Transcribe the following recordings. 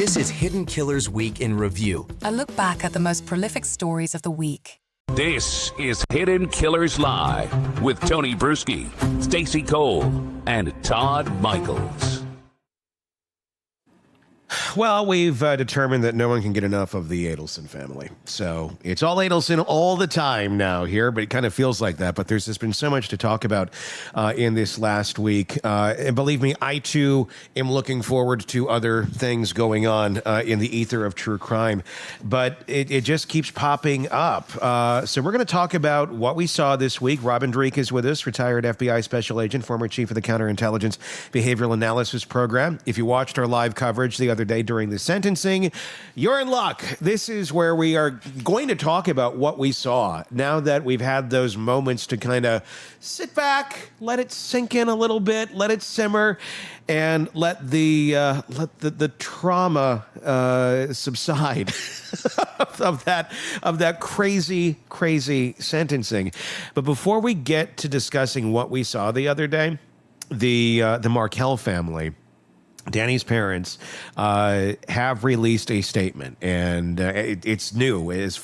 This is Hidden Killers Week in Review. A look back at the most prolific stories of the week. This is Hidden Killers Live with Tony Brueski, Stacy Cole, and Todd Michaels. Well, we've determined that no one can get enough of the Adelson family. So it's all Adelson all the time now here, but it kind of feels like that. But there's just been so much to talk about in this last week. And believe me, I too am looking forward to other things going on in the ether of true crime. But it just keeps popping up. So we're going to talk about what we saw this week. Robin Dreeke is with us, retired FBI special agent, former chief of the Counterintelligence Behavioral Analysis Program. If you watched our live coverage the other day during the sentencing, you're in luck. This is where we are going to talk about what we saw now that we've had those moments to kind of sit back, let it sink in a little bit, let it simmer, and let the trauma subside of that crazy sentencing. But before we get to discussing what we saw the other day, the Markel family, Danny's parents, have released a statement, and it's new at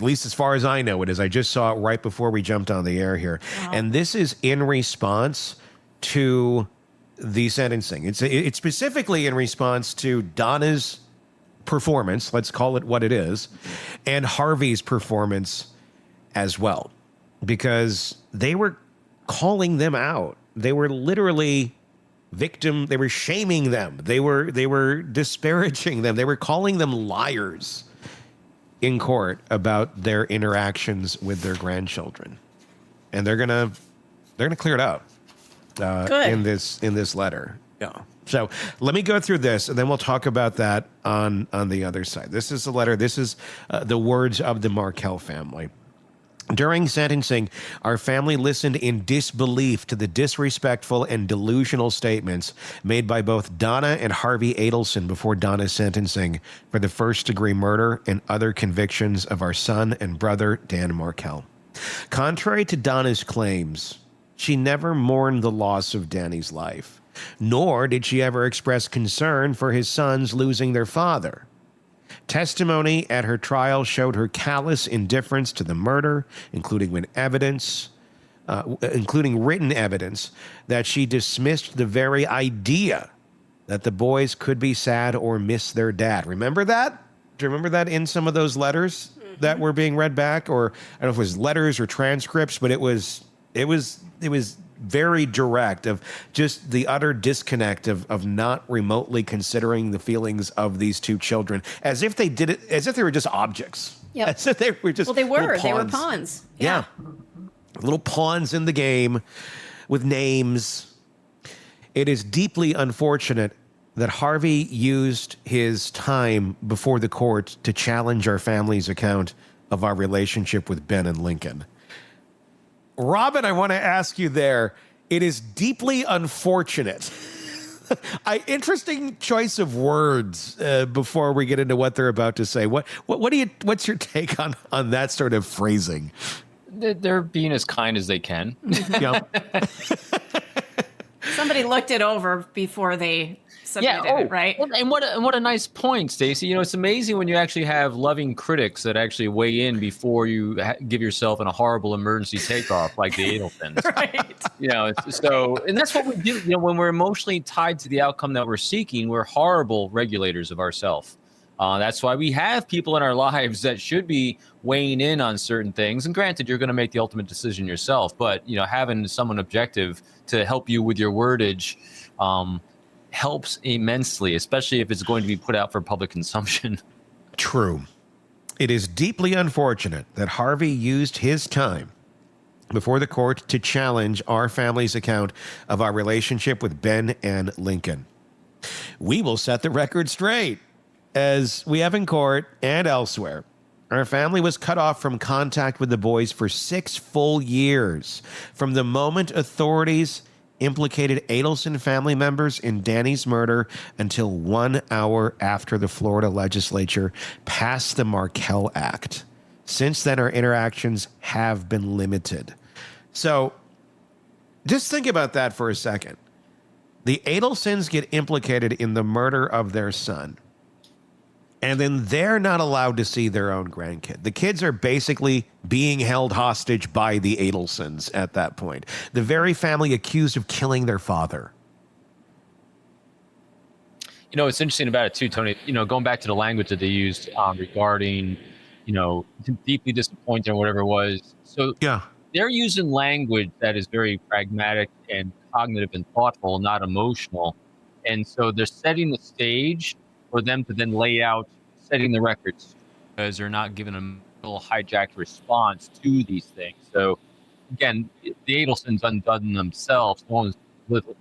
least as far as I know it is. I just saw it right before we jumped on the air here. Wow. And this is in response to the sentencing. It's specifically in response to Donna's performance, let's call it what it is, and Harvey's performance as well, because they were calling them out. They were literally they were shaming them. They were disparaging them. They were calling them liars in court about their interactions with their grandchildren. And they're gonna clear it up in this letter. Yeah. So let me go through this, and then we'll talk about that on the other side. This is the letter. This is the words of the Markel family. During sentencing, our family listened in disbelief to the disrespectful and delusional statements made by both Donna and Harvey Adelson before Donna's sentencing for the first-degree murder and other convictions of our son and brother, Dan Markel. Contrary to Donna's claims, she never mourned the loss of Danny's life, nor did she ever express concern for his sons losing their father. Testimony at her trial showed her callous indifference to the murder, including written evidence that she dismissed the very idea that the boys could be sad or miss their dad. Remember that? Do you remember that in some of those letters that were being read back? Or I don't know if it was letters or transcripts, but it was very direct of just the utter disconnect of not remotely considering the feelings of these two children, as if they did it, as if they were just objects. Yep. As if they were just they were pawns. Yeah. Little pawns in the game with names. It is deeply unfortunate that Harvey used his time before the court to challenge our family's account of our relationship with Ben and Lincoln. Robin, I want to ask you there. It is deeply unfortunate. Interesting choice of words before we get into what they're about to say. What's your take on that sort of phrasing? They're being as kind as they can. Yeah. Somebody looked it over before they submitted it, right? And what a nice point, Stacy. You know, it's amazing when you actually have loving critics that actually weigh in before you give yourself in a horrible emergency takeoff like the Adelsons. Right. You know, and that's what we do. You know, when we're emotionally tied to the outcome that we're seeking, we're horrible regulators of ourselves. That's why we have people in our lives that should be weighing in on certain things. And granted, you're going to make the ultimate decision yourself, but you know, having someone objective to help you with your wordage helps immensely, especially if it's going to be put out for public consumption. True. It is deeply unfortunate that Harvey used his time before the court to challenge our family's account of our relationship with Ben and Lincoln. We will set the record straight, as we have in court and elsewhere. Our family was cut off from contact with the boys for 6 full years, from the moment authorities implicated Adelson family members in Danny's murder until 1 hour after the Florida legislature passed the Markel Act. Since then, our interactions have been limited. So just think about that for a second. The Adelsons get implicated in the murder of their son. And then they're not allowed to see their own grandkid. The kids are basically being held hostage by the Adelsons at that point. The very family accused of killing their father. You know, what's interesting about it too, Tony, you know, going back to the language that they used regarding, you know, deeply disappointed or whatever it was. So Yeah. they're using language that is very pragmatic and cognitive and thoughtful, not emotional. And so they're setting the stage for them to then lay out, setting the records, because they're not giving them a little hijacked response to these things. So again, the Adelsons undone themselves. No one's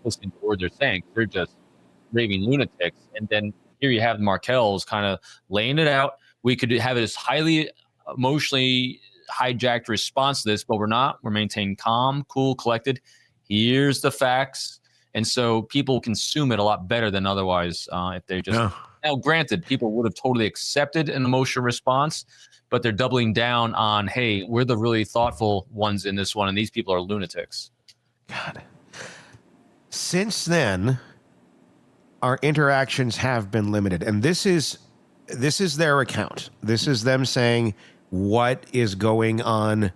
listening to what they're saying. They're just raving lunatics. And then here you have the Markells kind of laying it out. We could have this highly emotionally hijacked response to this, but we're not. We're maintaining calm, cool, collected. Here's the facts. And so people consume it a lot better than otherwise if they just... Yeah. Now, granted, people would have totally accepted an emotional response, but they're doubling down on, hey, we're the really thoughtful ones in this one, and these people are lunatics. God. Since then, our interactions have been limited. And this is their account. This is them saying what is going on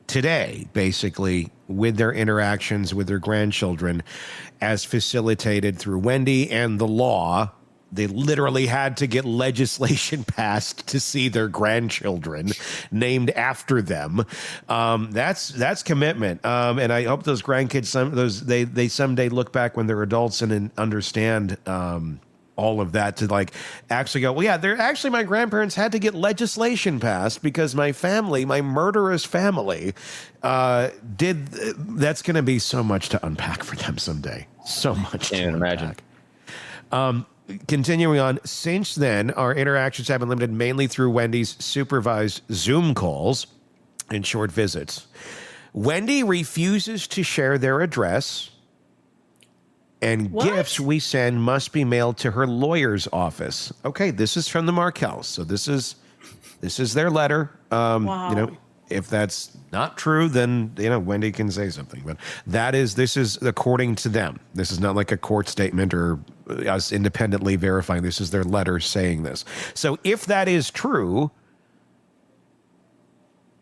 today, basically, with their interactions with their grandchildren as facilitated through Wendy and the law. They literally had to get legislation passed to see their grandchildren named after them. That's commitment. And I hope those grandkids, they someday look back when they're adults and understand all of that, to like actually go, well, yeah, they're actually, my grandparents had to get legislation passed because my family, my murderous family, did. That's going to be so much to unpack for them someday. So much. Can't imagine. Continuing on, since then, our interactions have been limited mainly through Wendy's supervised Zoom calls and short visits. Wendy refuses to share their address, and gifts we send must be mailed to her lawyer's office. Okay, this is from the Markells, so this is their letter. Wow. You know, if that's not true, then, you know, Wendy can say something. But this is according to them. This is not like a court statement or us independently verifying. This is their letter saying this. So if that is true,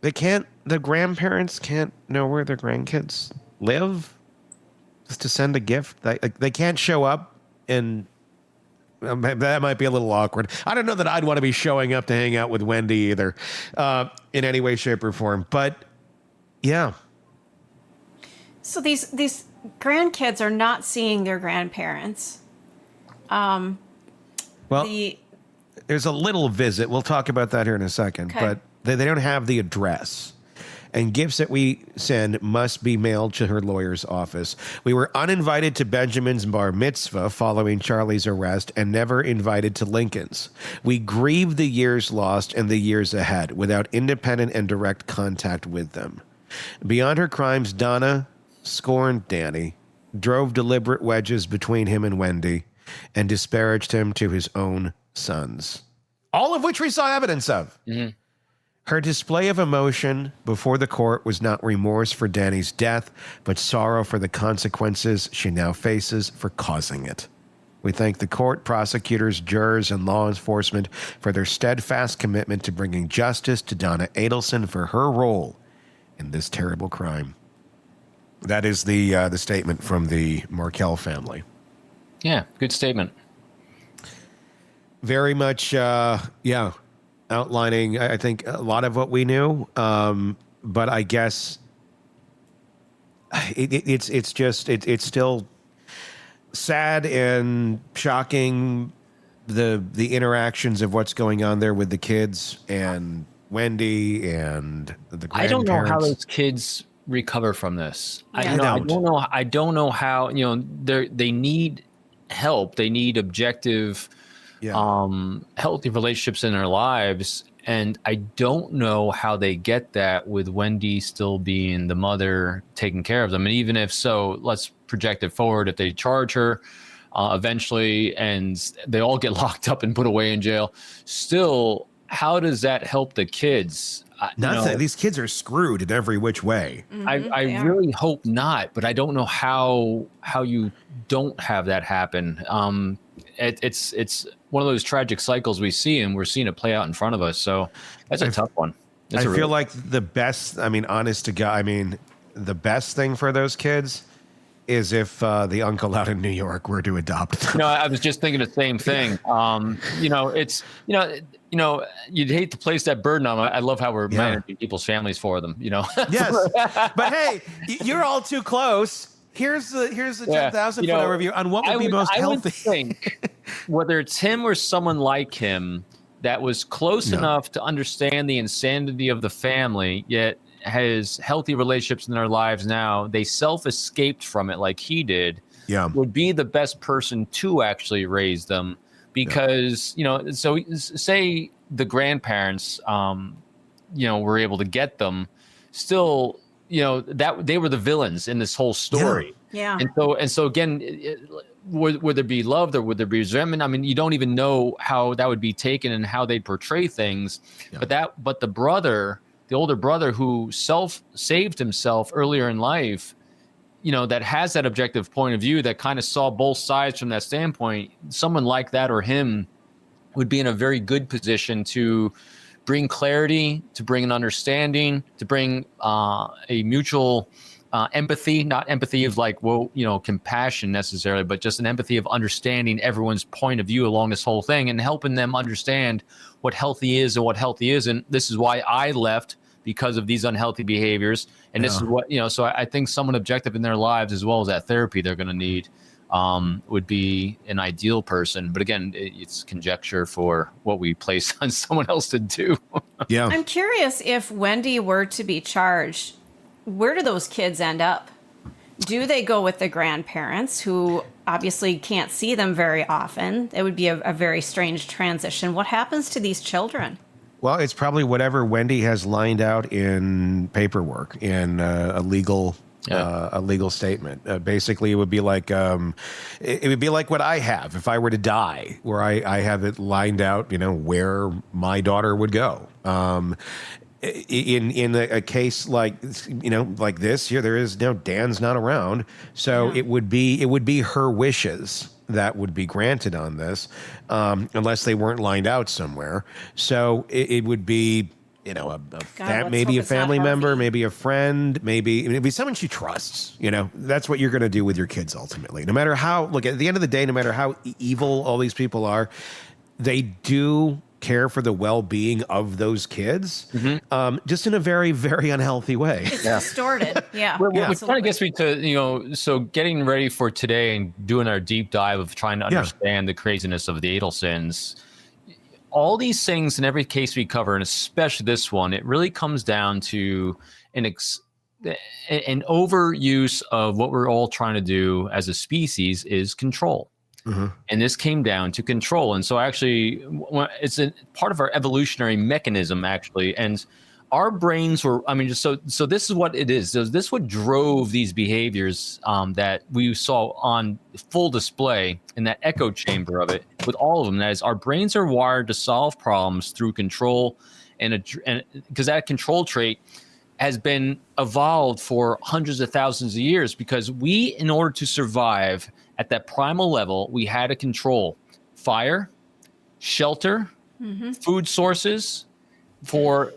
the grandparents can't know where their grandkids live just to send a gift. They can't show up, and that might be a little awkward. I don't know that I'd want to be showing up to hang out with Wendy either, in any way, shape, or form. But yeah. So these grandkids are not seeing their grandparents. Well, there's a little visit. We'll talk about that here in a second. Okay. But they don't have the address. And gifts that we send must be mailed to her lawyer's office. We were uninvited to Benjamin's bar mitzvah following Charlie's arrest and never invited to Lincoln's. We grieve the years lost and the years ahead without independent and direct contact with them. Beyond her crimes, Donna scorned Danny, drove deliberate wedges between him and Wendy, and disparaged him to his own sons. All of which we saw evidence of. Mm-hmm. Her display of emotion before the court was not remorse for Danny's death, but sorrow for the consequences she now faces for causing it. We thank the court, prosecutors, jurors, and law enforcement for their steadfast commitment to bringing justice to Donna Adelson for her role in this terrible crime. That is the statement from the Markell family. Yeah, good statement. Very much, outlining, I think, a lot of what we knew. But I guess it's still sad and shocking, the interactions of what's going on there with the kids and Wendy and the grandparents. I don't know how those kids recover from this. Yeah. I don't know how, they need help. They need objective, healthy relationships in their lives. And I don't know how they get that with Wendy still being the mother taking care of them. And even if so, let's project it forward. If they charge her eventually and they all get locked up and put away in jail, still, how does that help the kids? Nothing. These kids are screwed in every which way. I really hope not, but I don't know how you don't have that happen. It's one of those tragic cycles we see, and we're seeing it play out in front of us. So that's a tough one. I feel like the best, honest to God, the best thing for those kids is if the uncle out in New York were to adopt them. No, I was just thinking the same thing. You'd hate to place that burden on them. I love how we're managing people's families for them, Yes. But hey, you're all too close. Here's the 10,000 foot overview on what would be most healthy. I would think whether it's him or someone like him that was close enough to understand the insanity of the family, yet has healthy relationships in their lives now, they self-escaped from it like he did, would be the best person to actually raise them. Because, so say the grandparents, were able to get them, still, that they were the villains in this whole story. Yeah. And so again, would there be love or would there be resentment? You don't even know how that would be taken and how they portray things. Yeah. But the older brother who saved himself earlier in life, that has that objective point of view, that kind of saw both sides from that standpoint, someone like that or him would be in a very good position to bring clarity, to bring an understanding, to bring a mutual empathy, not empathy of compassion necessarily, but just an empathy of understanding everyone's point of view along this whole thing and helping them understand what healthy is and what healthy isn't. This is why I left, because of these unhealthy behaviors. And this is what, so I think someone objective in their lives, as well as that therapy they're going to need, would be an ideal person. But again, it's conjecture for what we place on someone else to do. Yeah. I'm curious, if Wendy were to be charged, where do those kids end up? Do they go with the grandparents, who obviously can't see them very often? It would be a very strange transition. What happens to these children? Well, it's probably whatever Wendy has lined out in paperwork, in a legal statement. Basically, it would be like what I have if I were to die, where I have it lined out, where my daughter would go. In a case like like this here, there is Dan's not around, so it would be her wishes that would be granted on this, unless they weren't lined out somewhere. So it would be maybe a family member, maybe a friend, maybe it'd be someone she trusts. That's what you're going to do with your kids ultimately. No matter how, look, at the end of the day, no matter how evil all these people are, they do care for the well-being of those kids, just in a very, very unhealthy way. It's distorted. Which kind of gets me to, so getting ready for today and doing our deep dive of trying to understand the craziness of the Adelsons. All these things in every case we cover, and especially this one, it really comes down to an overuse of what we're all trying to do as a species is control. And this came down to control. And so actually, it's a part of our evolutionary mechanism, actually. And our brains were, so this is what it is. So this is what drove these behaviors that we saw on full display in that echo chamber of it with all of them. That is, our brains are wired to solve problems through control. And because that control trait has been evolved for hundreds of thousands of years, because we, in order to survive at that primal level, we had to control fire, shelter, food sources for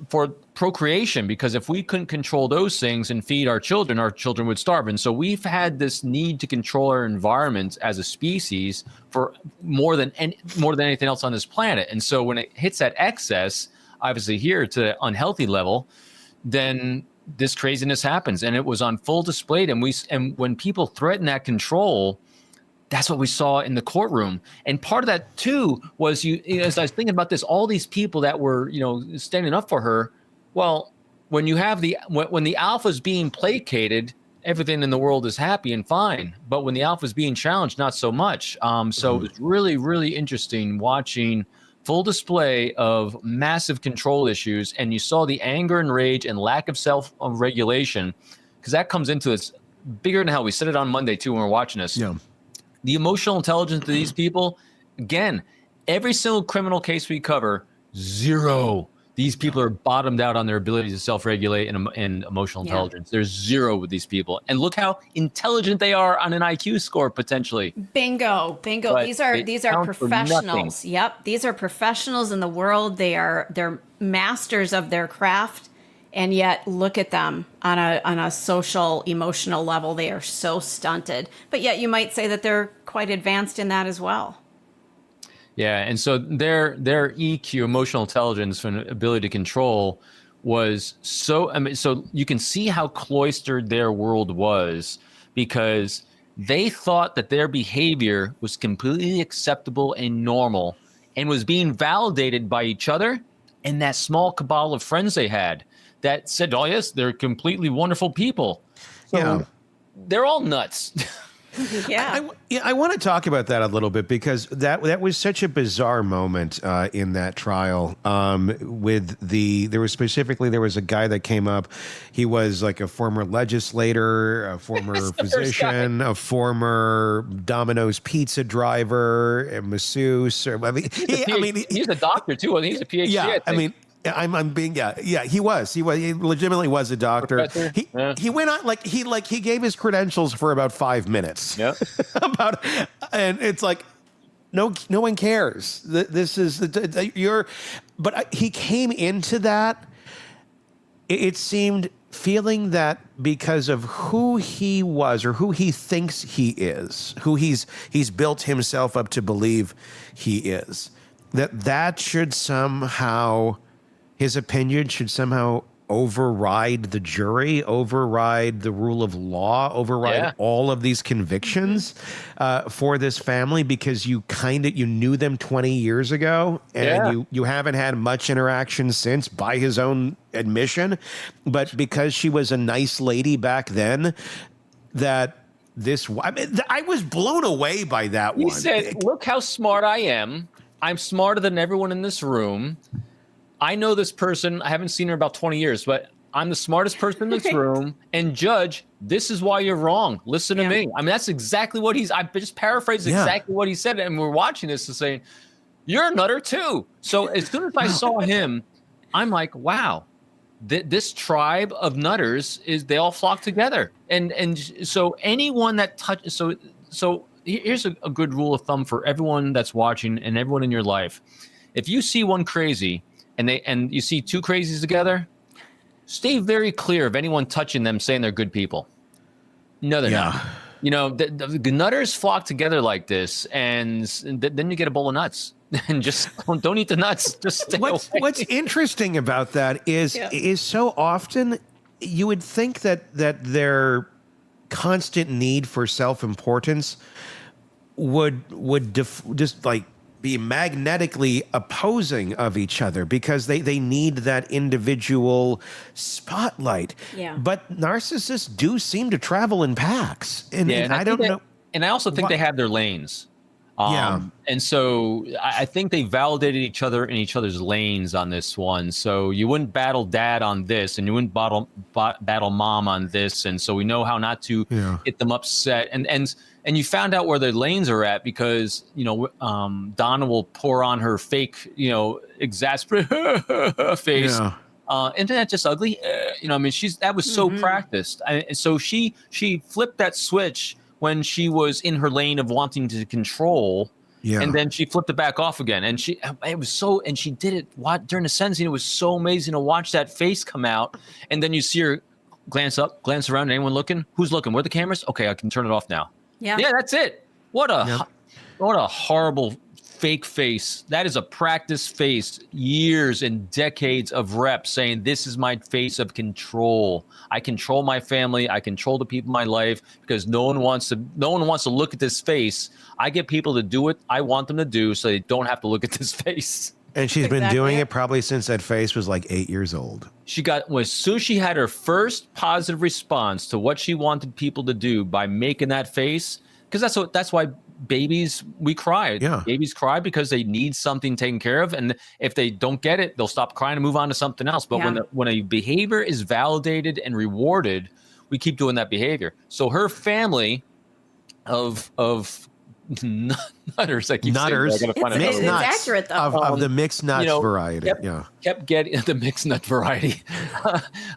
procreation, because if we couldn't control those things and feed our children would starve. And so we've had this need to control our environment as a species for more than anything else on this planet. And so when it hits that excess, obviously here to the unhealthy level, then this craziness happens. And it was on full display. And when people threaten that control, that's what we saw in the courtroom. And part of that too was, as I was thinking about this, all these people that were, standing up for her. Well, when you have when the alpha is being placated, everything in the world is happy and fine. But when the alpha is being challenged, not so much. So it was really, really interesting watching full display of massive control issues. And you saw the anger and rage and lack of self-regulation, because that comes into this bigger than hell. We said it on Monday too when we were watching this. Yeah. The emotional intelligence of these people, again, every single criminal case we cover, zero These people are bottomed out on their ability to self-regulate and emotional intelligence. There's zero with these people. And look how intelligent they are on an IQ score, potentially. Bingo. But These are professionals. Yep. These are professionals in the world. They're masters of their craft. And yet look at them on a social, emotional level. They are so stunted. But yet you might say that they're quite advanced in that as well. Yeah, and so their EQ, emotional intelligence, and ability to control was so. I mean, so you can see how cloistered their world was because they thought that their behavior was completely acceptable and normal, and was being validated by each other and that small cabal of friends they had that said, "Oh yes, they're completely wonderful people." So they're all nuts. I want to talk about that a little bit because that was such a bizarre moment in that trial. There was a guy that came up. He was like a former legislator, a former physician, a former Domino's pizza driver, a masseuse. He's a doctor too. He's a PhD. Yeah, I mean. He was. He legitimately was a doctor. He went on he gave his credentials for about 5 minutes. Yeah. And it's like no one cares. This is but he came into that. It seemed feeling that because of who he was or who he thinks he is, who he's built himself up to believe he is, that should somehow. His opinion should somehow override the jury, override the rule of law, override all of these convictions for this family because you knew them 20 years ago and you haven't had much interaction since by his own admission. But because she was a nice lady back then, I was blown away by that one. He said, "Look how smart I am. I'm smarter than everyone in this room. I know this person. I haven't seen her about 20 years, but I'm the smartest person in this room. And judge, this is why you're wrong. Listen to me." I mean, that's exactly what I just paraphrased exactly what he said. And we're watching this and saying, "You're a nutter too." So as soon as I saw him, I'm like, wow, this tribe of nutters they all flock together. And so anyone that touches, so here's a good rule of thumb for everyone that's watching and everyone in your life. If you see one crazy, and you see two crazies together, stay very clear of anyone touching them saying they're good people. No, they're not. You know, the nutters flock together like this, and then you get a bowl of nuts. And just don't eat the nuts. Just stay away. What's interesting about that is so often you would think that their constant need for self-importance would just like be magnetically opposing of each other because they need that individual spotlight. Yeah. But narcissists do seem to travel in packs. And I don't know. And I also think they have their lanes. And so I think they validated each other in each other's lanes on this one. So you wouldn't battle dad on this, and you wouldn't battle mom on this. And so we know how not to get them upset. And you found out where their lanes are at because, Donna will pour on her fake, exasperated face. Yeah. Isn't that just ugly? I mean, that was so practiced. And so she flipped that switch when she was in her lane of wanting to control. Yeah. And then she flipped it back off again. And she did it during the sentencing. It was so amazing to watch that face come out. And then you see her glance up, glance around. Anyone looking? Who's looking? Where are the cameras? Okay, I can turn it off now. Yeah, that's it. What a horrible fake face. That is a practice face. Years and decades of reps saying this is my face of control. I control my family. I control the people in my life because no one wants to look at this face. I get people to do what I want them to do so they don't have to look at this face. And she's been doing it probably since that face was like 8 years old. As soon as she had her first positive response to what she wanted people to do by making that face, because that's why babies, we cry. Yeah. Babies cry because they need something taken care of. And if they don't get it, they'll stop crying and move on to something else. But when a behavior is validated and rewarded, we keep doing that behavior. So her family of nutters. I keep Nutters. saying, I gotta find It's another word. accurate, though. Of the mixed nuts variety. Kept getting the mixed nut variety.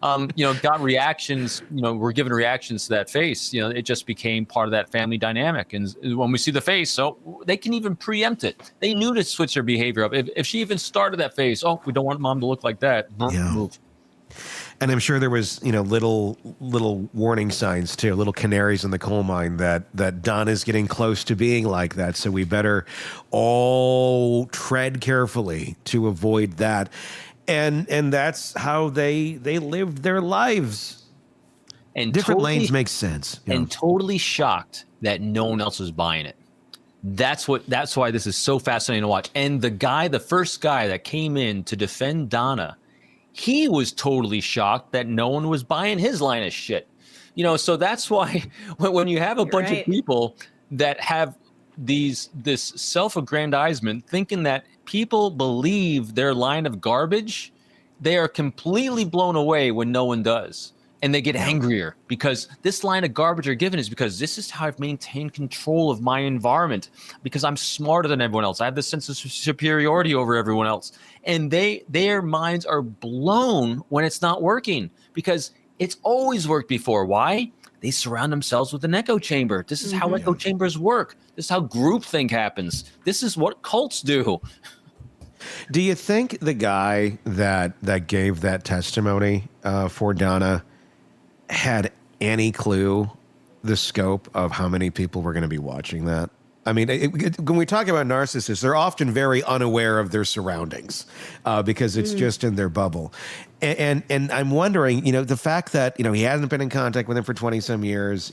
Got reactions. We're given reactions to that face. It just became part of that family dynamic. And when we see the face, so they can even preempt it. They knew to switch their behavior up. If she even started that face, we don't want mom to look like that. Move. And I'm sure there was, little warning signs too, little canaries in the coal mine that Donna's getting close to being like that. So we better all tread carefully to avoid that. And that's how they lived their lives. And different lanes make sense. And totally shocked that no one else was buying it. That's why this is so fascinating to watch. And the first guy that came in to defend Donna, he was totally shocked that no one was buying his line of shit. So that's why when you have a bunch of people that have this self-aggrandizement, thinking that people believe their line of garbage, they are completely blown away when no one does. And they get angrier because this line of garbage are given is because this is how I've maintained control of my environment, because I'm smarter than everyone else. I have this sense of superiority over everyone else. And their minds are blown when it's not working, because it's always worked before. Why? They surround themselves with an echo chamber. This is how echo chambers work. This is how groupthink happens. This is what cults do. Do you think the guy that gave that testimony for Donna had any clue the scope of how many people were going to be watching that? I mean, when we talk about narcissists, they're often very unaware of their surroundings because it's just in their bubble. And I'm wondering, the fact that, he hasn't been in contact with him for 20 some years,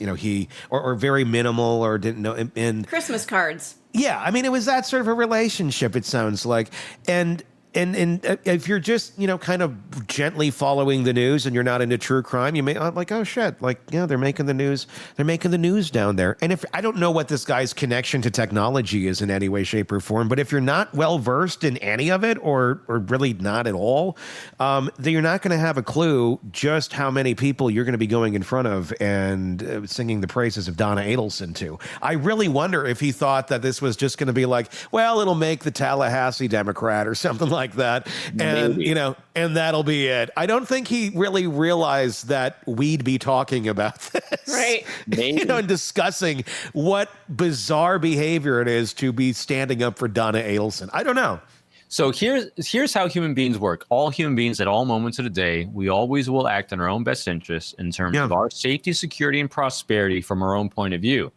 or very minimal, or didn't know. And Christmas cards. Yeah. I mean, it was that sort of a relationship, it sounds like. And if you're just, kind of gently following the news and you're not into true crime, you may like, oh shit, they're making the news. They're making the news down there. And if I don't know what this guy's connection to technology is in any way, shape, or form, but if you're not well versed in any of it, or really not at all, then you're not going to have a clue just how many people you're going to be going in front of and singing the praises of Donna Adelson to. I really wonder if he thought that this was just going to be like, well, it'll make the Tallahassee Democrat or something like that, and maybe. And that'll be it. I don't think he really realized that we'd be talking about this, right? Maybe. And discussing what bizarre behavior it is to be standing up for Donna Adelson. I don't know. So here's how human beings work. All human beings at all moments of the day, we always will act in our own best interest in terms of our safety, security, and prosperity from our own point of view.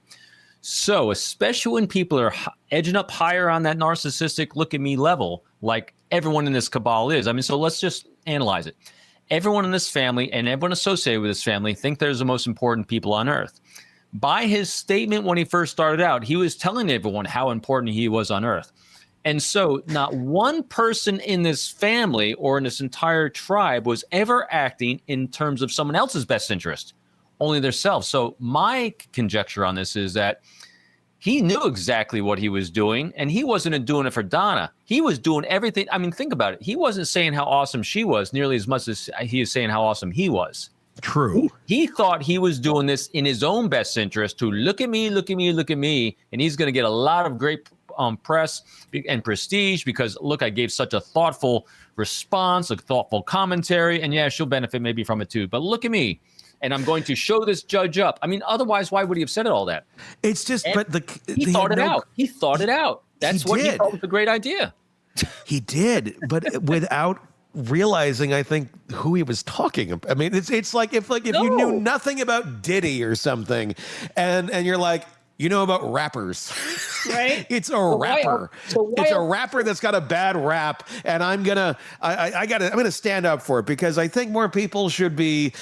So especially when people are edging up higher on that narcissistic look at me level, like everyone in this cabal is. I mean, so let's just analyze it. Everyone in this family and everyone associated with this family think they're the most important people on earth. By his statement when he first started out, he was telling everyone how important he was on earth. And so not one person in this family or in this entire tribe was ever acting in terms of someone else's best interest, only themselves. So my conjecture on this is that he knew exactly what he was doing, and he wasn't doing it for Donna. He was doing everything. I mean, think about it. He wasn't saying how awesome she was nearly as much as he is saying how awesome he was. True. He thought he was doing this in his own best interest to look at me, look at me, look at me, and he's going to get a lot of great press and prestige because, look, I gave such a thoughtful response, a thoughtful commentary, and yeah, she'll benefit maybe from it too. But look at me. And I'm going to show this judge up. I mean, otherwise, why would he have said all that? It's just, and he thought it out. He thought it out. That's what he thought was a great idea. He did, but without realizing, I think, who he was talking about. I mean, it's like if you knew nothing about Diddy or something, and you're like, you know about rappers, right? It's a rapper. It's a rapper that's got a bad rap, and I'm gonna stand up for it because I think more people should be,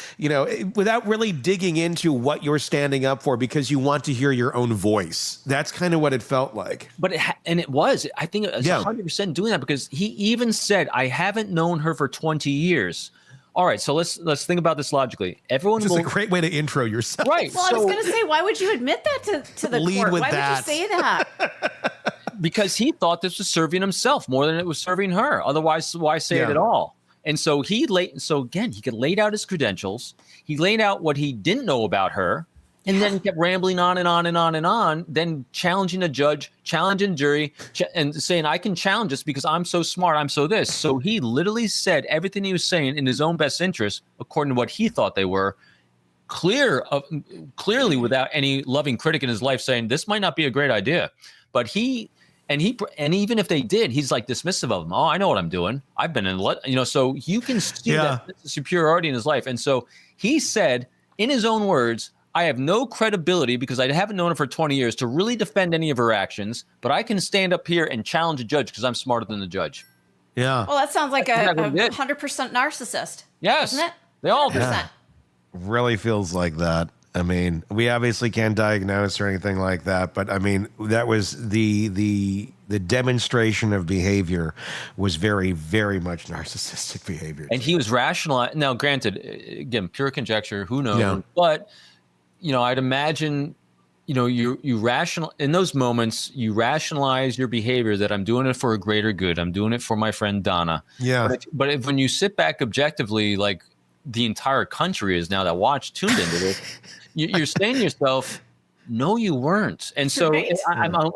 without really digging into what you're standing up for because you want to hear your own voice. That's kind of what it felt like. But it was. I think it was 100% doing that because he even said, "I haven't known her for 20 years." All right, so let's think about this logically. Everyone is a great way to intro yourself. Right. Well, I was going to say, why would you admit that to the court? Why would you say that? Because he thought this was serving himself more than it was serving her. Otherwise, why say it at all? And so he laid out his credentials. He laid out what he didn't know about her. And then he kept rambling on and on and on and on, then challenging a judge, challenging jury, and saying, I can challenge this because I'm so smart, I'm so this. So he literally said everything he was saying in his own best interest, according to what he thought they were, clearly without any loving critic in his life saying, this might not be a great idea. But and even if they did, he's like dismissive of them. Oh, I know what I'm doing. I've been in, so you can see that superiority in his life. And so he said, in his own words, I have no credibility because I haven't known her for 20 years to really defend any of her actions, but I can stand up here and challenge a judge because I'm smarter than the judge. Yeah. Well, that sounds like a 100% narcissist. Yes. Doesn't it? They all do. Yeah. Really feels like that. I mean, we obviously can't diagnose or anything like that, but I mean, that was the demonstration of behavior was very, very much narcissistic behavior. And he was rational. Now, granted, again, pure conjecture, who knows? Yeah. But I'd imagine, you rational in those moments, you rationalize your behavior that I'm doing it for a greater good. I'm doing it for my friend Donna. Yeah. But when you sit back objectively, like the entire country is now that tuned into this, you're saying to yourself, no, you weren't. And so right.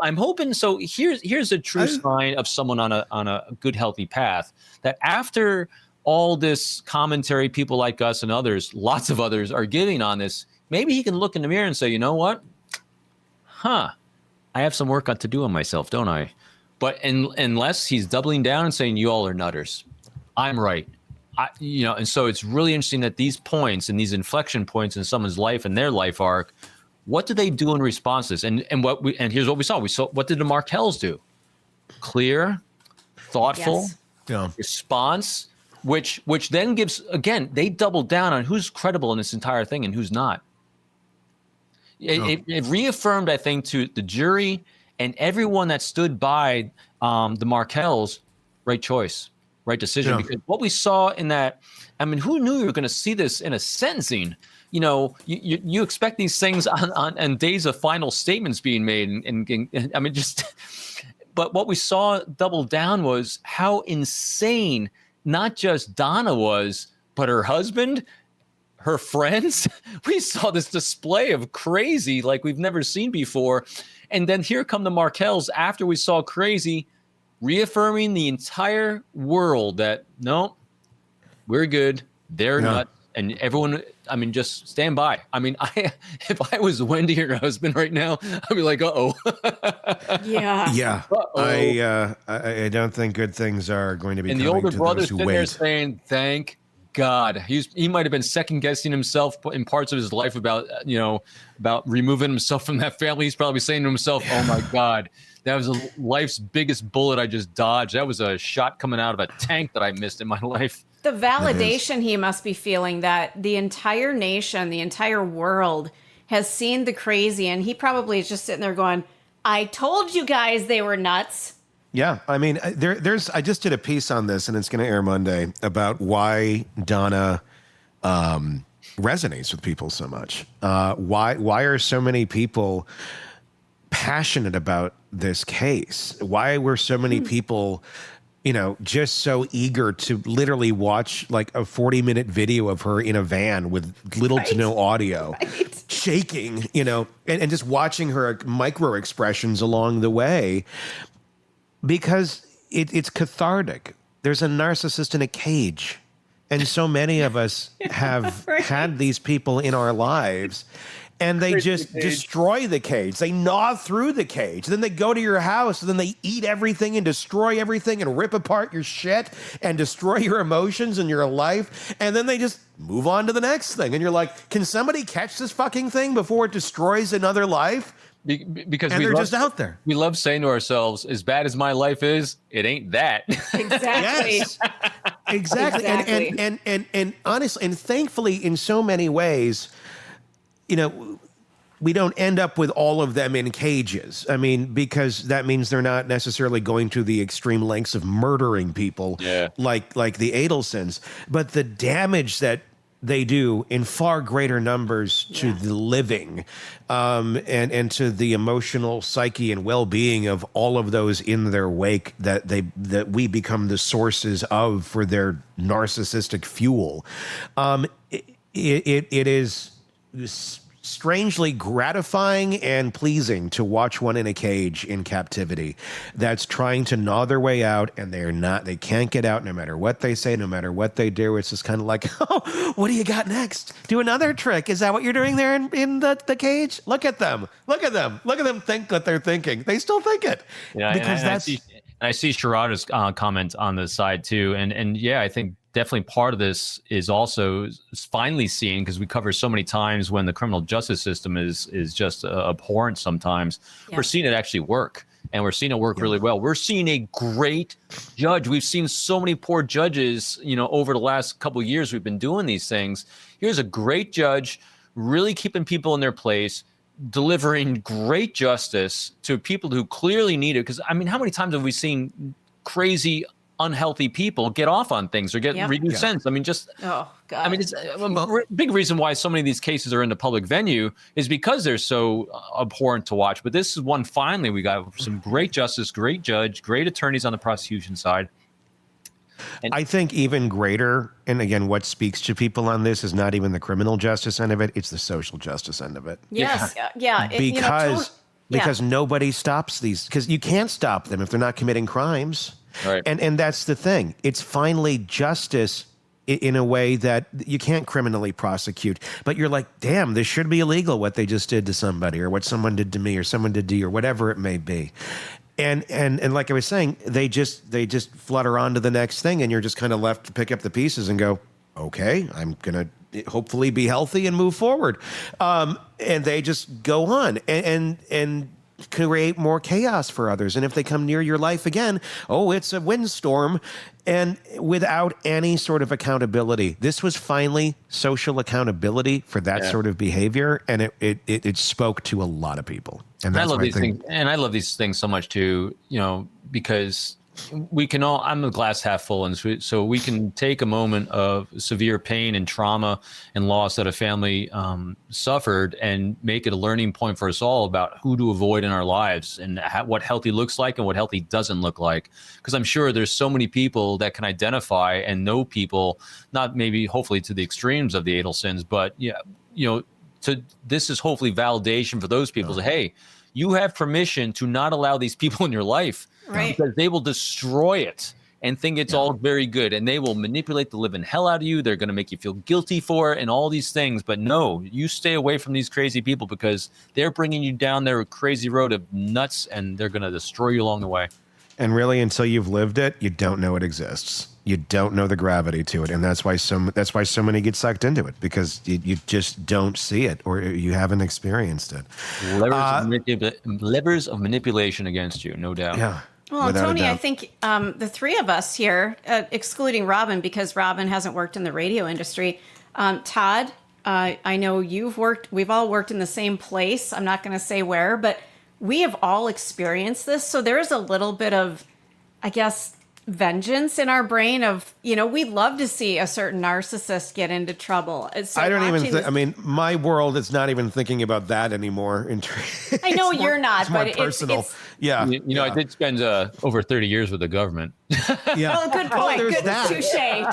I'm hoping. So here's a true sign of someone on a good, healthy path, that after all this commentary, people like us and others, lots of others are giving on this, maybe he can look in the mirror and say, you know what? I have some work to do on myself, don't I? But unless he's doubling down and saying, you all are nutters, I'm right. And so it's really interesting that these points and these inflection points in someone's life and their life arc, what do they do in response to this? And here's what we saw. What did the Markells do? Clear, thoughtful response, which then gives, again, they doubled down on who's credible in this entire thing and who's not. It reaffirmed, I think, to the jury and everyone that stood by the Markells, right choice, right decision. Yeah. Because what we saw in that, I mean, who knew you were going to see this in a sentencing? You expect these things on days of final statements being made, and I mean, but what we saw double down was how insane not just Donna was, but her husband, her friends. We saw this display of crazy like we've never seen before. And then here come the Markells after we saw crazy, reaffirming the entire world that, no, we're good. They're nuts. And everyone, I mean, just stand by. I mean, if I was Wendy, her husband right now, I'd be like, uh-oh. Yeah. Yeah. Uh-oh. I don't think good things are going to be coming to those who wait. And the older brother's sitting there saying, thank God. He might have been second guessing himself in parts of his life about removing himself from that family. He's probably saying to himself, oh my God, that was life's biggest bullet I just dodged. That was a shot coming out of a tank that I missed in my life. The validation he must be feeling that the entire nation, the entire world has seen the crazy, and he probably is just sitting there going, I told you guys they were nuts. Yeah, I mean, I just did a piece on this, and it's going to air Monday, about why Donna resonates with people so much. Why are so many people passionate about this case? Why were so many people, just so eager to literally watch like a 40-minute video of her in a van with little to no audio, shaking, and just watching her micro expressions along the way. Because it's cathartic. There's a narcissist in a cage. And so many of us have had these people in our lives, and they just destroy the cage. They gnaw through the cage. Then they go to your house, and then they eat everything and destroy everything and rip apart your shit and destroy your emotions and your life. And then they just move on to the next thing. And you're like, can somebody catch this fucking thing before it destroys another life? Because they're just out there. We love saying to ourselves, as bad as my life is, it ain't that. Exactly. Yes. Exactly. And honestly, and thankfully, in so many ways, we don't end up with all of them in cages. I mean, because that means they're not necessarily going to the extreme lengths of murdering people like the Adelsons. But the damage that they do in far greater numbers to the living, and to the emotional psyche and well-being of all of those in their wake that we become the sources of for their narcissistic fuel. It is strangely gratifying and pleasing to watch one in a cage in captivity that's trying to gnaw their way out, and they can't get out no matter what they say, no matter what they do. It's just kind of like, oh, what do you got next? Do another trick. Is that what you're doing there in the cage? Look at them. Look at them. Look at them think what they're thinking. They still think it. Yeah, because I see Sharada's comment on the side too. And yeah, I think definitely part of this is also finally seeing, because we cover so many times when the criminal justice system is just abhorrent sometimes. Yeah. We're seeing it actually work, and we're seeing it work really well. We're seeing a great judge. We've seen so many poor judges, over the last couple of years we've been doing these things. Here's a great judge really keeping people in their place, delivering great justice to people who clearly need it. Because, I mean, how many times have we seen crazy, unhealthy people get off on things or get reduced sentence? I mean, oh God. I mean, it's a big reason why so many of these cases are in the public venue is because they're so abhorrent to watch. But this is one, finally, we got some great justice, great judge, great attorneys on the prosecution side. And I think even greater, and again, what speaks to people on this is not even the criminal justice end of it, it's the social justice end of it. Yes. Yeah. Because nobody stops these, because you can't stop them if they're not committing crimes. Right. And that's the thing. It's finally justice in a way that you can't criminally prosecute, but you're like, damn, this should be illegal what they just did to somebody, or what someone did to me, or someone did to you, or whatever it may be. And like I was saying, they just flutter on to the next thing, and you're just kind of left to pick up the pieces and go, okay, I'm gonna hopefully be healthy and move forward. And they just go on and create more chaos for others. And if they come near your life again, oh, it's a windstorm, and without any sort of accountability. This was finally social accountability for that sort of behavior, and it spoke to a lot of people. And that's I love these things, and I love these things so much too, because we can all, I'm a glass half full, and so we can take a moment of severe pain and trauma and loss that a family suffered and make it a learning point for us all about who to avoid in our lives, and what healthy looks like and what healthy doesn't look like. Because I'm sure there's so many people that can identify and know people, not maybe hopefully to the extremes of the Adelsons, but this is hopefully validation for those people. Hey, you have permission to not allow these people in your life, right? Because they will destroy it and think it's all very good, and they will manipulate the living hell out of you. They're going to make you feel guilty for it and all these things. But no, you stay away from these crazy people, because they're bringing you down their crazy road of nuts, and they're going to destroy you along the way. And really, until you've lived it, you don't know it exists. You don't know the gravity to it, and that's why so many get sucked into it, because you just don't see it, or you haven't experienced it. Levers of manipulation against you, no doubt. Yeah. Well, Tony, I think the three of us here, excluding Robin, because Robin hasn't worked in the radio industry. Todd, I know we've all worked in the same place. I'm not going to say where, but we have all experienced this. So there's a little bit of, I guess, vengeance in our brain of, we'd love to see a certain narcissist get into trouble. So I don't even think, I mean, my world is not even thinking about that anymore. I know you're not, but personal. Yeah. I did spend over 30 years with the government. Yeah. Oh, good point. There's that.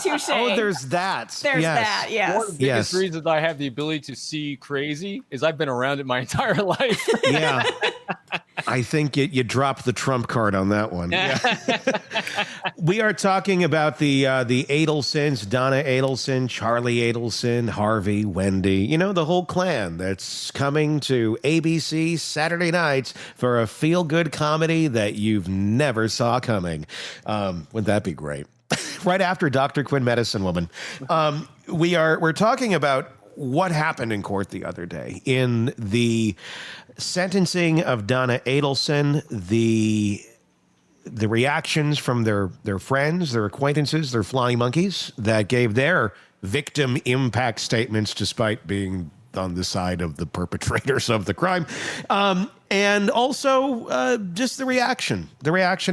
Touche. Oh, there's that. There's that, yes. One of the biggest reasons I have the ability to see crazy is I've been around it my entire life. Yeah. I think you dropped the trump card on that one. Yeah. We are talking about the Adelsons, Donna Adelson, Charlie Adelson, Harvey, Wendy, the whole clan that's coming to ABC Saturday nights for a feel-good comedy that you've never saw coming. Wouldn't that be great? Right after Dr. Quinn, Medicine Woman. We're talking about what happened in court the other day in the sentencing of Donna Adelson, the reactions from their friends, their acquaintances, their flying monkeys that gave their victim impact statements despite being on the side of the perpetrators of the crime. And also just the reaction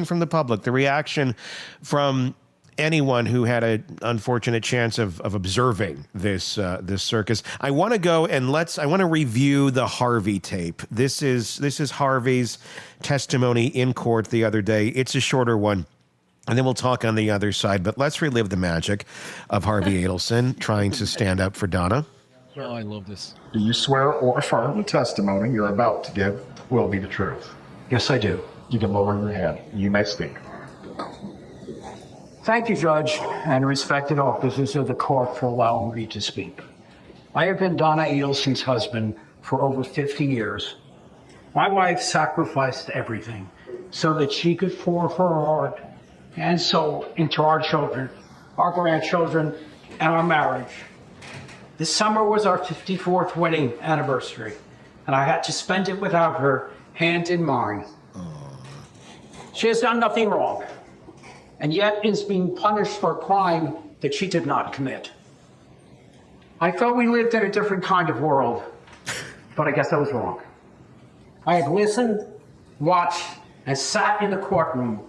from the public, the reaction from anyone who had an unfortunate chance of observing this circus. I want to go and I want to review the Harvey tape. This is Harvey's testimony in court the other day. It's a shorter one, and then we'll talk on the other side. But let's relive the magic of Harvey Adelson trying to stand up for Donna. Oh, I love this. Do you swear or affirm the testimony you're about to give will be the truth? Yes, I do. You can lower your head. You may speak. Thank you, Judge, and respected officers of the court for allowing me to speak. I have been Donna Adelson's husband for over 50 years. My wife sacrificed everything so that she could pour her heart and soul into our children, our grandchildren, and our marriage. This summer was our 54th wedding anniversary, and I had to spend it without her, hand in mine. She has done nothing wrong, and yet is being punished for a crime that she did not commit. I thought we lived in a different kind of world, but I guess I was wrong. I have listened, watched, and sat in the courtroom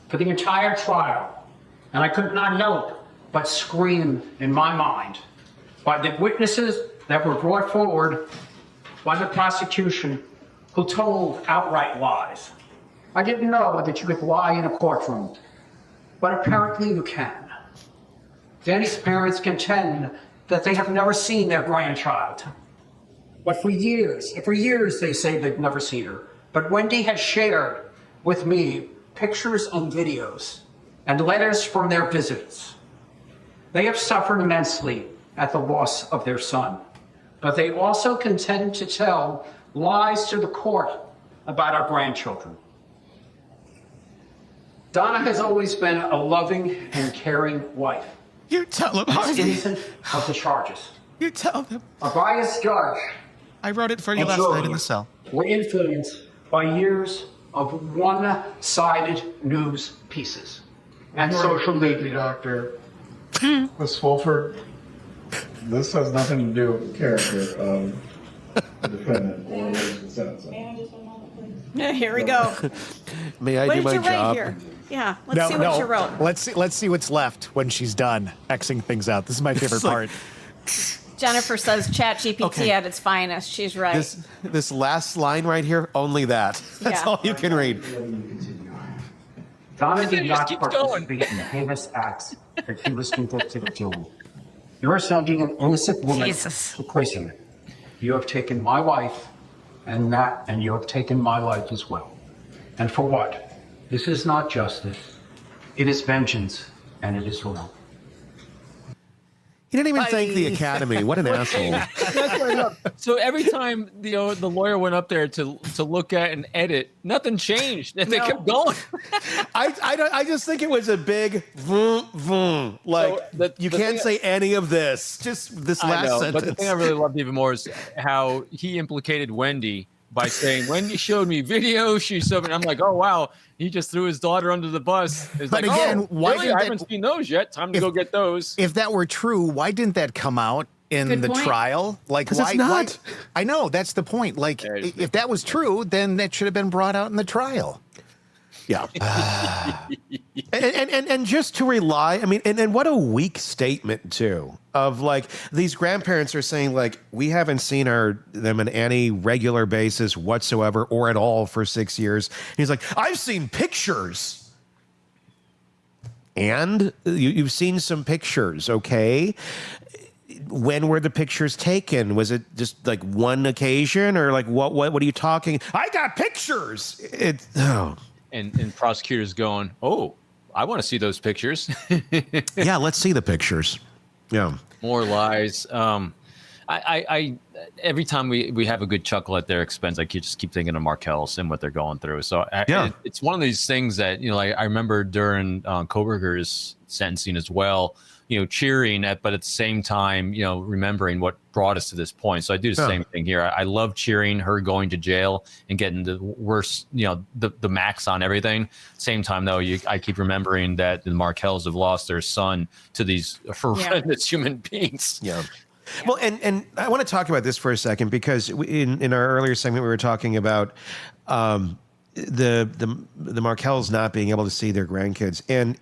for the entire trial, and I could not help but scream in my mind by the witnesses that were brought forward by the prosecution who told outright lies. I didn't know that you could lie in a courtroom, but apparently you can. Danny's parents contend that they have never seen their grandchild. But for years they say they've never seen her. But Wendy has shared with me pictures and videos and letters from their visits. They have suffered immensely at the loss of their son, but they also contend to tell lies to the court about our grandchildren. Donna has always been a loving and caring wife. You tell them. She's innocent of the charges. You tell them. A biased judge. I wrote it for you and last jury night in the cell. were influenced by years of one-sided news pieces and social media. Doctor, Miss Wolford, this has nothing to do with the character of the defendant or the sentencing. Here we go. May I What do did my you write job? here? Yeah, let's see what you wrote. Let's see what's left when she's done Xing things out. This is my favorite part. Jennifer says ChatGPT Okay. at its finest. She's right. This last line right here, only that. That's Yeah. all you can read. Donna did Just not keeps participate in the heinous acts that she was convicted of doing. You're sending an innocent woman Jesus. to prison. You have taken my wife and you have taken my life as well. And for what? This is not justice. It is vengeance, and it is wrong. He didn't even thank the Academy. What an asshole. So every time the lawyer went up there to look at and edit, nothing changed, and they kept going. I just think it was a big vroom, vroom. Like, So you can't say any of this. Just this I last know, sentence. but the thing I really loved even more is how he implicated Wendy by saying, Wendy showed me video, she showed me, and I'm like, oh, wow, he just threw his daughter under the bus. It's But like, again, oh, why really? did I that- haven't seen those yet. Time to go get those. If that were true, why didn't that come out in Good the point. trial? Like, 'Cause why? it's not. I know that's the point. Like, There's if that was true, then that should have been brought out in the trial. Yeah. and just to rely, I mean, and what a weak statement too, of like these grandparents are saying like, we haven't seen them on any regular basis whatsoever or at all for 6 years. He's like, I've seen pictures. And you've seen some pictures, okay? When were the pictures taken? Was it just like one occasion, or like what are you talking? I got pictures. And prosecutors going, oh, I want to see those pictures. Yeah, let's see the pictures. Yeah. More lies. I every time we have a good chuckle at their expense, I just keep thinking of Markel's and what they're going through. So it's one of these things that, you know, like I remember during Koberger's sentencing as well, you know, cheering but at the same time, you know, remembering what brought us to this point. So I do the same thing here. I love cheering her going to jail and getting the worst, you know, the max on everything. Same time though, I keep remembering that the Markells have lost their son to these horrendous human beings. Yeah. Well, and I want to talk about this for a second, because in our earlier segment we were talking about the Markells not being able to see their grandkids, and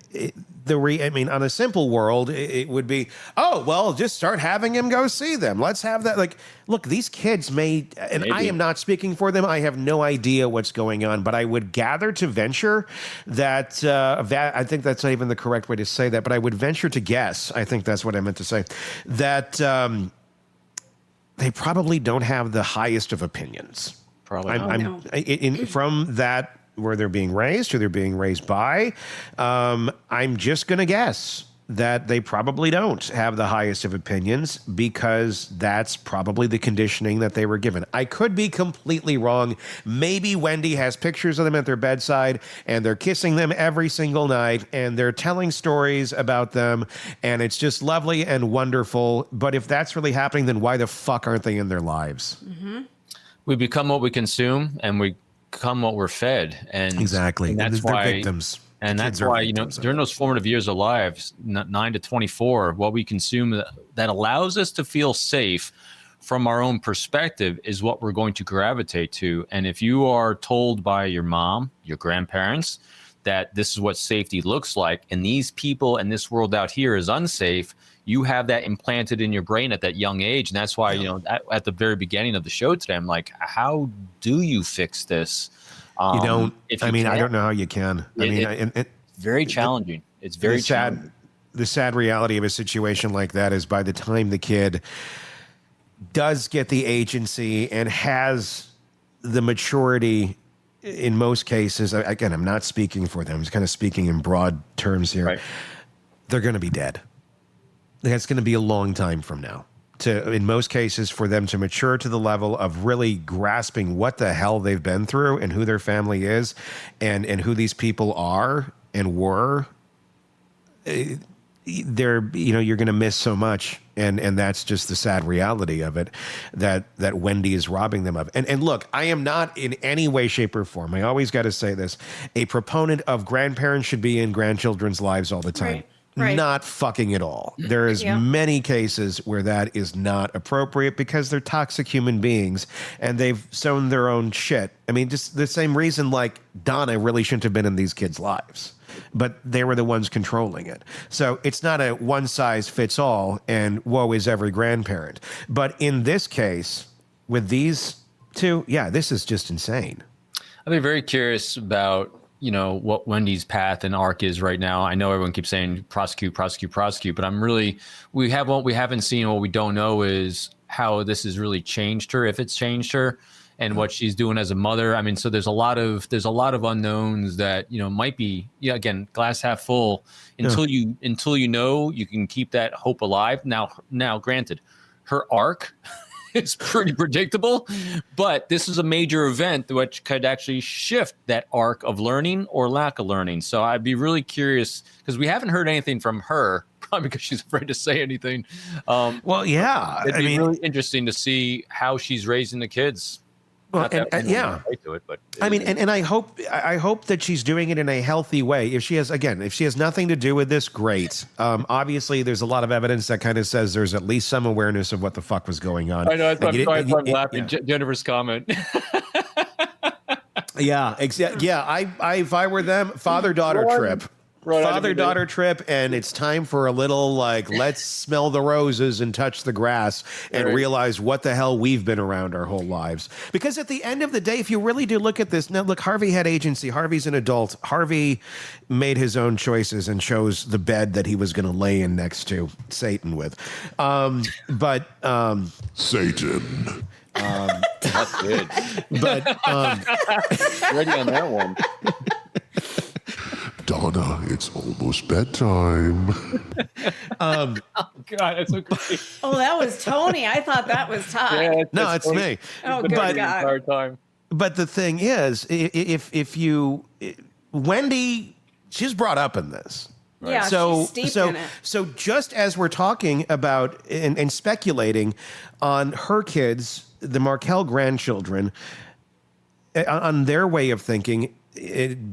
I mean, on a simple world, it would be, oh well, just start having him go see them. Let's have that. Like, look, these kids maybe. I am not speaking for them. I have no idea what's going on, but I would gather to venture that I think that's not even the correct way to say that, but I would venture to guess. I think that's what I meant to say. That they probably don't have the highest of opinions. Probably not. From that, where they're being raised, who they're being raised by, I'm just going to guess that they probably don't have the highest of opinions because that's probably the conditioning that they were given. I could be completely wrong. Maybe Wendy has pictures of them at their bedside and they're kissing them every single night and they're telling stories about them and it's just lovely and wonderful. But if that's really happening, then why the fuck aren't they in their lives? Mm-hmm. We become what we consume and we become what we're fed. And exactly. And that's they're why victims. And that's why, during those formative years of lives, 9 to 24, what we consume that allows us to feel safe from our own perspective is what we're going to gravitate to. And if you are told by your mom, your grandparents, that this is what safety looks like, and these people and this world out here is unsafe, you have that implanted in your brain at that young age. And that's why, at the very beginning of the show today, I'm like, how do you fix this? You don't. I don't know how you can. It's very challenging. It's very challenging. The sad reality of a situation like that is by the time the kid does get the agency and has the maturity, in most cases, again, I'm not speaking for them. I'm just kind of speaking in broad terms here. Right. They're going to be dead. That's going to be a long time from now. In most cases, for them to mature to the level of really grasping what the hell they've been through and who their family is and who these people are and were, you're going to miss so much. And that's just the sad reality of it, that Wendy is robbing them of. And look, I am not in any way, shape, or form, I always got to say this, a proponent of grandparents should be in grandchildren's lives all the time. Right. Not fucking at all. There is many cases where that is not appropriate because they're toxic human beings and they've sown their own shit. I mean, just the same reason like Donna really shouldn't have been in these kids' lives, but they were the ones controlling it. So it's not a one size fits all and woe is every grandparent. But in this case, with these two, this is just insane. I'd be very curious about what Wendy's path and arc is right now. I know everyone keeps saying prosecute, but we haven't seen, what we don't know is how this has really changed her, if it's changed her, and what she's doing as a mother. I mean, so there's a lot of unknowns that, might be, again, glass half full until you know, you can keep that hope alive. Now, granted, her arc is pretty predictable, but this is a major event which could actually shift that arc of learning or lack of learning. So I'd be really curious because we haven't heard anything from her, probably because she's afraid to say anything. It'd be really interesting to see how she's raising the kids. Well, right to it, but and I hope that she's doing it in a healthy way. If she has nothing to do with this, great. Obviously, there's a lot of evidence that kind of says there's at least some awareness of what the fuck was going on. I know. I'm laughing. Jennifer's comment. If I were them, father-daughter trip. Father-daughter trip, and it's time for a little, let's smell the roses and touch the grass and realize what the hell we've been around our whole lives. Because at the end of the day, if you really do look at this, now look, Harvey had agency. Harvey's an adult. Harvey made his own choices and chose the bed that he was going to lay in next to Satan with. Satan. That's good. But ready on that one. Donna, it's almost bedtime. Oh, God, that's so great. Oh, that was Tony. I thought that was Todd. Yeah, no, it's me. Oh, good God. But the thing is, Wendy, she's brought up in this. Right? Yeah, she's steeped in it. So just as we're talking about and speculating on her kids, the Markel grandchildren, on their way of thinking,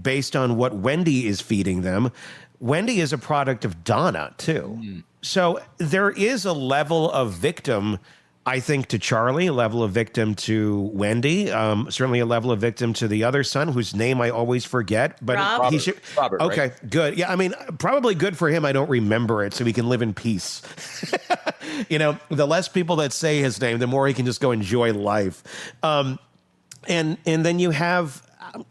based on what Wendy is feeding them, Wendy is a product of Donna, too. Mm. So there is a level of victim, I think, to Charlie, a level of victim to Wendy, certainly a level of victim to the other son, whose name I always forget. But Robert, okay, right? Good. Yeah, I mean, probably good for him I don't remember it so he can live in peace. The less people that say his name, the more he can just go enjoy life. And then you have...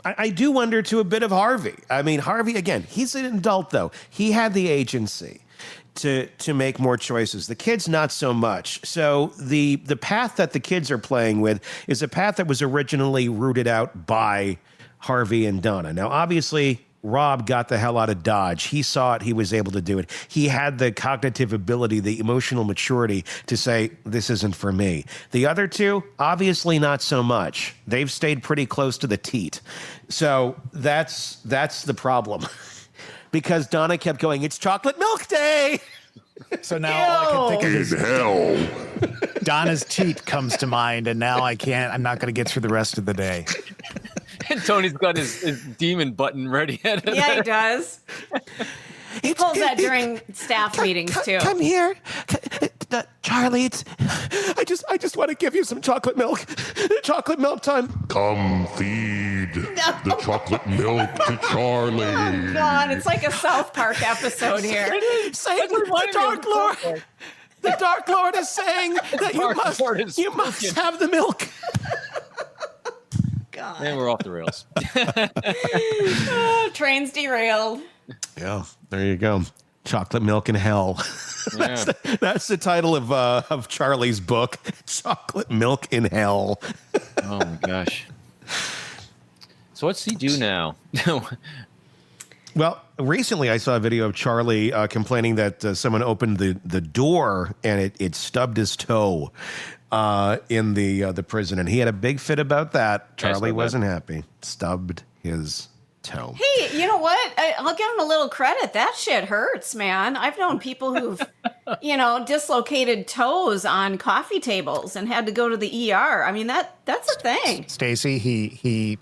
I do wonder to a bit of Harvey. I mean, Harvey, again, he's an adult, though. He had the agency. to make more choices. The kids, not so much. So the path that the kids are playing with is a path that was originally rooted out by Harvey and Donna. Now, obviously, Rob got the hell out of Dodge. He saw it. He was able to do it. He had the cognitive ability, the emotional maturity to say, this isn't for me. The other two, obviously not so much. They've stayed pretty close to the teat. So that's the problem. Because Donna kept going, it's chocolate milk day. So now all I can think of In hell. Donna's teat comes to mind, and now I'm not going to get through the rest of the day. And Tony's got his demon button ready. Yeah, he does. He pulls that during staff meetings too. Come here, Charlie. I just want to give you some chocolate milk. Chocolate milk time. Come feed the chocolate milk to Charlie. Oh God, it's like a South Park episode here. Saying the Dark Lord. The Dark Lord is saying that you must have the milk. God. And we're off the rails. Train's derailed. Yeah, there you go. Chocolate milk in hell. Yeah. That's the title of Charlie's book. Chocolate milk in hell. Oh my gosh. So what's he do now? Well, recently I saw a video of Charlie complaining that someone opened the door and it stubbed his toe in the prison, and he had a big fit about that. Charlie wasn't happy. Stubbed his toe. Hey, you know what? I'll give him a little credit. That shit hurts, man. I've known people who've, dislocated toes on coffee tables and had to go to the ER. I mean, that's a thing. Stacy, he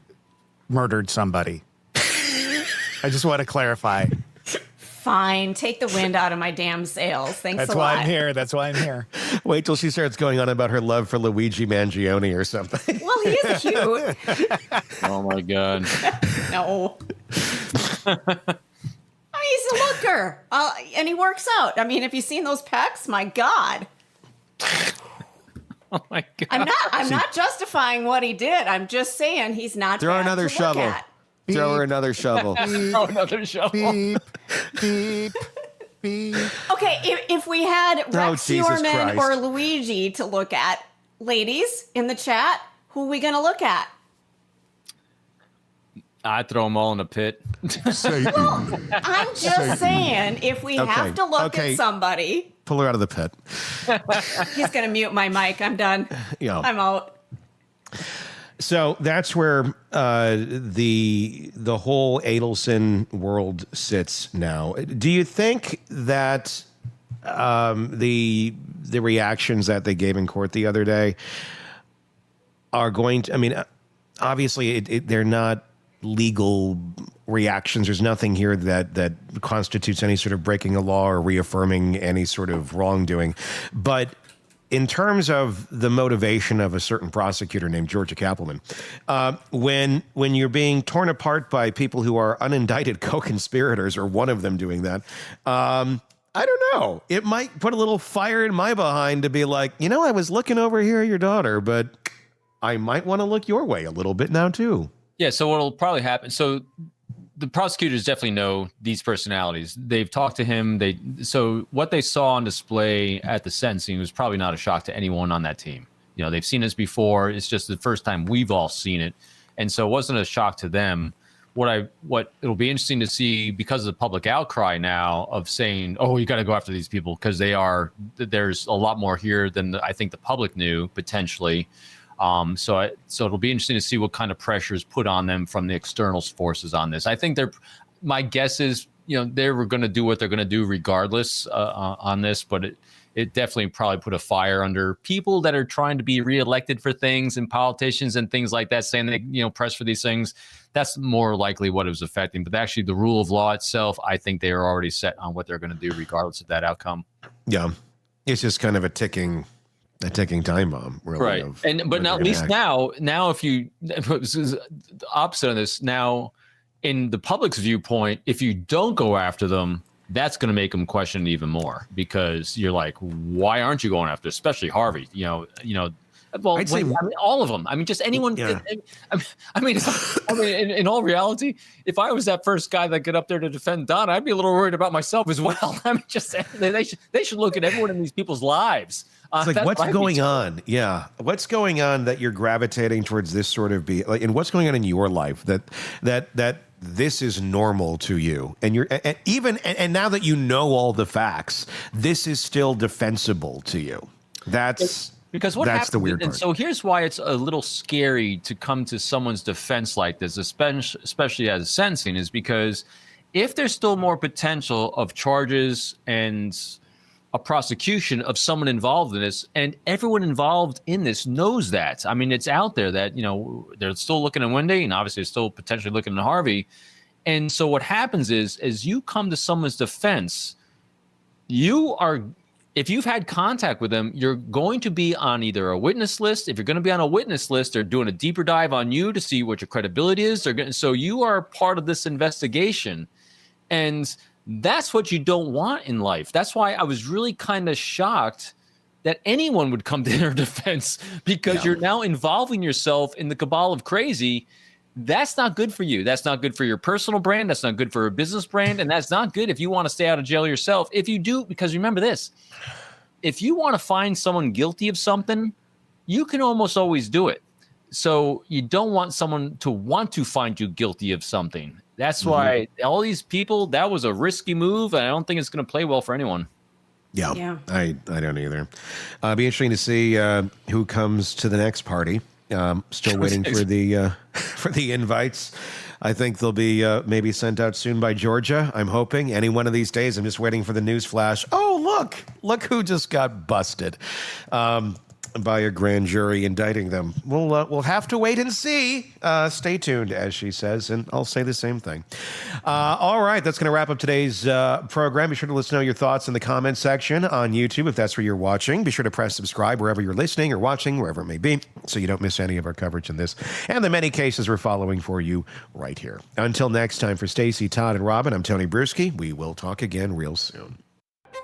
murdered somebody. I just want to clarify. Fine, take the wind out of my damn sails. Thanks That's a why lot. I'm here. That's why I'm here. Wait till she starts going on about her love for Luigi Mangione or something. Well, he's cute. Oh my God. No. I mean, he's a looker. And he works out. I mean, have you seen those pecs? My God. Oh my God. I'm not justifying what he did. I'm just saying he's not Throw bad another to shovel. look at. Throw her another shovel. Throw another shovel. Beep, beep, beep. Okay, if we had Rex Jesus Yorman Christ. or Luigi to look at, ladies in the chat, who are we going to look at? I throw them all in a pit. Satan. I'm just saying, if we have to look okay. at somebody, Pull her out of the pit. he's going to mute my mic. I'm done. Yeah. I'm out. So that's where the whole Adelson world sits now. Do you think that the reactions that they gave in court the other day are going to? I mean, obviously, they're not legal reactions. There's nothing here that constitutes any sort of breaking a law or reaffirming any sort of wrongdoing, but in terms of the motivation of a certain prosecutor named Georgia Kappelman, when you're being torn apart by people who are unindicted co-conspirators, or one of them doing that, I don't know. It might put a little fire in my behind to be like, I was looking over here at your daughter, but I might want to look your way a little bit now too. Yeah, so what'll probably happen, so the prosecutors definitely know these personalities. They've talked to him. So what they saw on display at the sentencing was probably not a shock to anyone on that team. They've seen this before. It's just the first time we've all seen it. And so it wasn't a shock to them. What it'll be interesting to see, because of the public outcry now of saying, oh, you got to go after these people because there's a lot more here than I think the public knew potentially. So it'll be interesting to see what kind of pressure is put on them from the external forces on this. I think my guess is, they were going to do what they're going to do regardless on this, but it definitely probably put a fire under people that are trying to be reelected for things, and politicians and things like that, saying they, press for these things. That's more likely what it was affecting. But actually the rule of law itself, I think they are already set on what they're going to do regardless of that outcome. Yeah. It's just kind of a ticking time bomb, really. Right. But now, at least now, if you, this is the opposite of this, now in the public's viewpoint, if you don't go after them, that's going to make them question it even more, because you're like, why aren't you going after, especially Harvey? Well, I'd say- all of them. I mean, just anyone. Yeah. In all reality, if I was that first guy that got up there to defend Donna, I'd be a little worried about myself as well. I mean, just they should look at everyone in these people's lives. It's like, what's going on? Yeah. What's going on that you're gravitating towards this sort of and what's going on in your life that this is normal to you? And and now that you know all the facts, this is still defensible to you. Because that's happens, the weird part. And so here's why it's a little scary to come to someone's defense like this, especially as sentencing, is because if there's still more potential of charges and a prosecution of someone involved in this, and everyone involved in this knows that. I mean, it's out there that, they're still looking at Wendy, and obviously they're still potentially looking at Harvey. And so what happens is, as you come to someone's defense, if you've had contact with them, you're going to be on either a witness list. If you're going to be on a witness list, they're doing a deeper dive on you to see what your credibility is. So you are part of this investigation. And that's what you don't want in life. That's why I was really kind of shocked that anyone would come to their defense, because you're now involving yourself in the cabal of crazy. That's not good for you. That's not good for your personal brand. That's not good for a business brand. And that's not good if you want to stay out of jail yourself. If you do, because remember this, if you want to find someone guilty of something, you can almost always do it. So you don't want someone to want to find you guilty of something. That's why all these people, that was a risky move. And I don't think it's going to play well for anyone. Yeah. I don't either. Be interesting to see who comes to the next party. Still waiting for the invites. I think they'll be maybe sent out soon by Georgia. I'm hoping any one of these days. I'm just waiting for the news flash. Oh, look who just got busted by a grand jury indicting them. We'll have to wait and see. Stay tuned, as she says, and I'll say the same thing. All right, that's going to wrap up today's program. Be sure to let us know your thoughts in the comments section on YouTube if that's where you're watching. Be sure to press subscribe wherever you're listening or watching, wherever it may be, so you don't miss any of our coverage in this and the many cases we're following for you right here. Until next time, for Stacy, Todd, and Robin, I'm Tony Brueski. We will talk again real soon.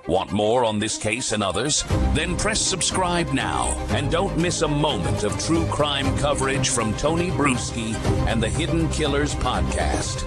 Want more on this case and others? Then press subscribe now and don't miss a moment of true crime coverage from Tony Brueski and the Hidden Killers podcast.